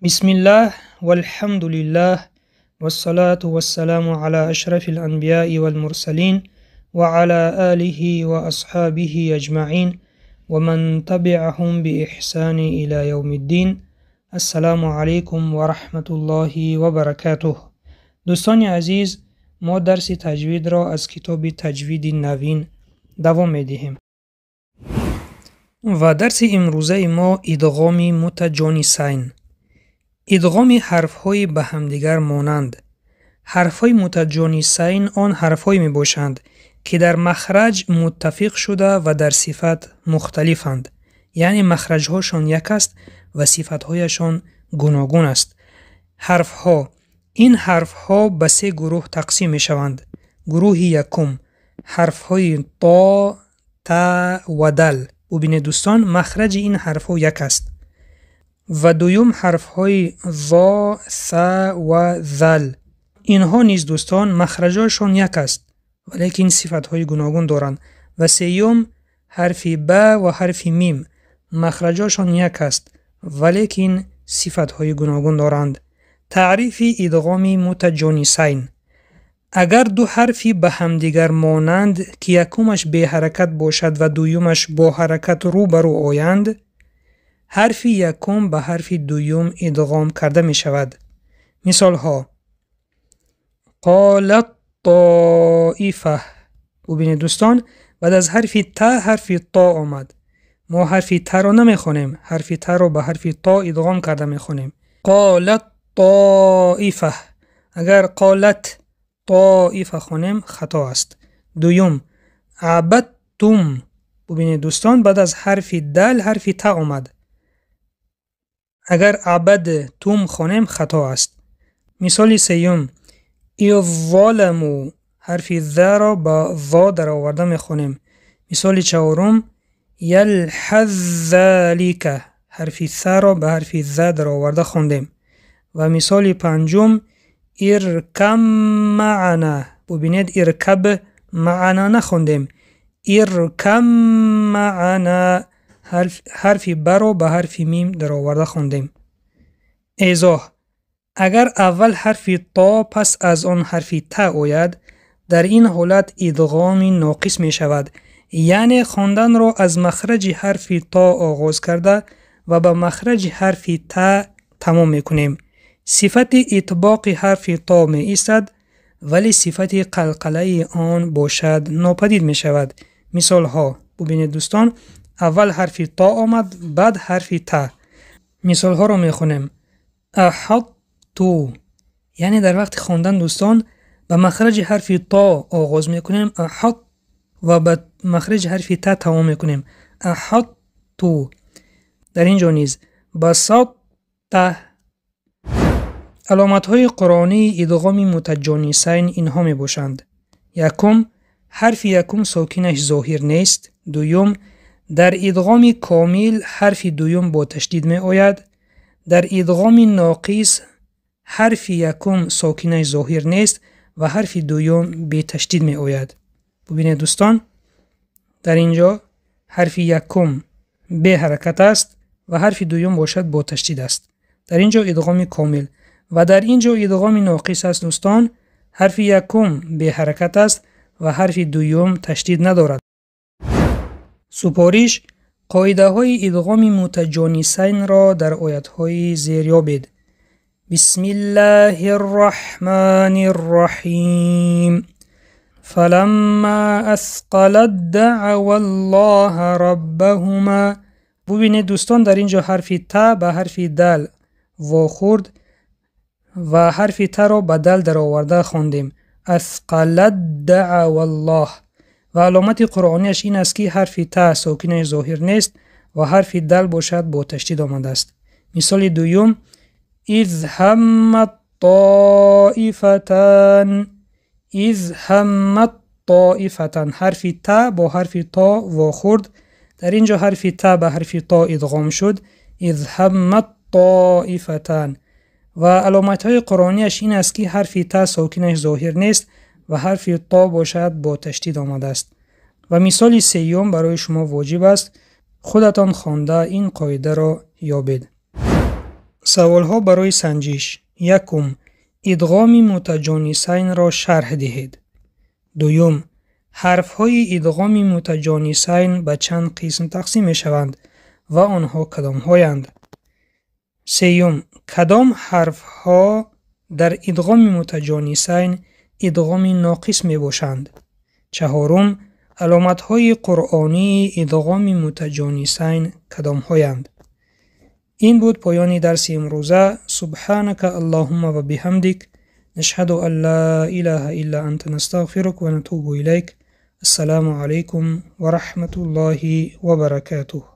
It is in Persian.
بسم الله والحمد لله والصلاة والسلام على أشرف الأنبياء والمرسلين وعلى آله وأصحابه أجمعين ومن تبعهم بإحسان إلى يوم الدين. السلام علیکم و رحمت الله و برکاته. دوستان عزیز، ما درس تجوید را از کتاب تجوید نوین دوام می‌دهیم و درس امروزه ما ادغام متجانسین، ادغام حرف‌های به همدیگر مانند. حرف‌های متجانسین آن حرف‌هایی میباشند که در مخرج متفق شده و در صفت مختلفند، یعنی مخرج‌هاشان یک است و صفت‌هایشان گوناگون است. این حرف‌ها به سه گروه تقسیم می‌شوند. گروه یکم حرف‌های تا، تا و دل. ببینید دوستان، مخرج این حرف‌ها یک است. و دوم حرف‌های ظا، ث و ذل. اینها نیز دوستان مخرجشان یک است ولیکن صفت‌های گوناگون دارند. و سوم حرف ب و حرف میم، مخرجشان یک است ولیکن صفت‌های گوناگون دارند. تعریف ادغام متجانسین: اگر دو حرفی به همدیگر مانند که یکمش بی حرکت باشد و دویمش با حرکت روبرو آیند، حرف یکم به حرف دویم ادغام کرده می شود. مثال ها: قالت طائفه. ببینید دوستان، بعد از حرف تا حرف تا آمد. ما حرف تا را نمی خونیم، حرف تا را به حرف تا ادغام کرده می خونیم. قالت طائفه. اگر قالت طائفه خونیم خطا است. دوم عبدتم. ببینید دوستان، بعد از حرف دل حرف تا آمد. اگر عبدتم خونیم خطا است. مثال سوم الظلموا. حرف ذ را با ضا در آورده می خونیم. مثال چهارم یلحظ ذلک. حرف ث را به حرف ذ در آورده خوندیم. و مثال پنجم ارکم معنا. ببینید ارکب معنا نخوندیم، ارکم معنا. حرف ب را به حرف میم در آورده خوندیم. ایضاح: اگر اول حرف تا پس از آن حرف تا آید، در این حالت ادغام ناقص می شود، یعنی خواندن را از مخرج حرف تا آغاز کرده و به مخرج حرف تا تمام می کنیم. صفت اطباق حرف تا می ایستد ولی صفت قلقله آن باشد ناپدید می شود. مثال ها: ببینید دوستان، اول حرف تا آمد بعد حرف تا. مثال ها رو می خونیم. احطو، یعنی در وقت خواندن دوستان به مخرج حرف تا آغاز می کنیم احط و به مخرج حرف تا تمام می کنیم احطو. در اینجا نیز بسط. علامت های قرآنی ادغام متجانسین اینها می باشند. یکم حرف یکم ساکنش ظاهر نیست. دوم در ادغام کامل حرف دوم با تشدید می آید. در ادغام ناقص حرف یکم ساکنش ظاهر نیست و حرف دوم به تشدید می آید. ببینید دوستان، در اینجا حرف یکم به حرکت است و حرف دوم باشد با تشدید است. در اینجا ادغام کامل. و در اینجا ادغام ناقص است دوستان، حرف یکم به حرکت است و حرف دوم تشدید ندارد. سپارش: قاعده های ادغام متجانسین را در آیات های زیر یابید. بسم الله الرحمن الرحیم. فلما اثقلت دعوا الله ربهما. ببینید دوستان، در اینجا حرف تا به حرف دل واخورد و حرف تا را به دل در آورده خواندیم. اثقلت دعوا الله. و علامت قرآنیش این است که حرف تا ساکنش ظاهر نیست و حرف دل باشد با تشدید آمده است. مثال دوم اذ همت طائفتان. اذ همت طائفتان. حرف تا با حرف تا واخورد. در اینجا حرف تا به حرف تا ادغام شد. اذ همت طائفتان. و علامت های قرآنیش این است که حرف تا ساکنش ظاهر نیست و حرف تا باشد با تشدید آمده است. و مثال سوم برای شما واجب است خودتان خوانده این قاعده را یابید. سوال ها برای سنجش. یکم، ادغام متجانسین را شرح دهید. دوم، حرف های ادغام متجانسین به چند قسم تقسیم می شوند و آنها کدام هایند؟ سیوم، کدام حرف ها در ادغام متجانسین ادغام ناقص می باشند؟ چهارم، علامت های قرآنی ادغام متجانسین کدام هایند؟ این بود پایان درس امروزه. سبحانك اللهم و بحمدک، نشهد ان لا اله الا انت، نستغفرك و نتوب الیک. السلام علیکم و رحمت الله و برکاته.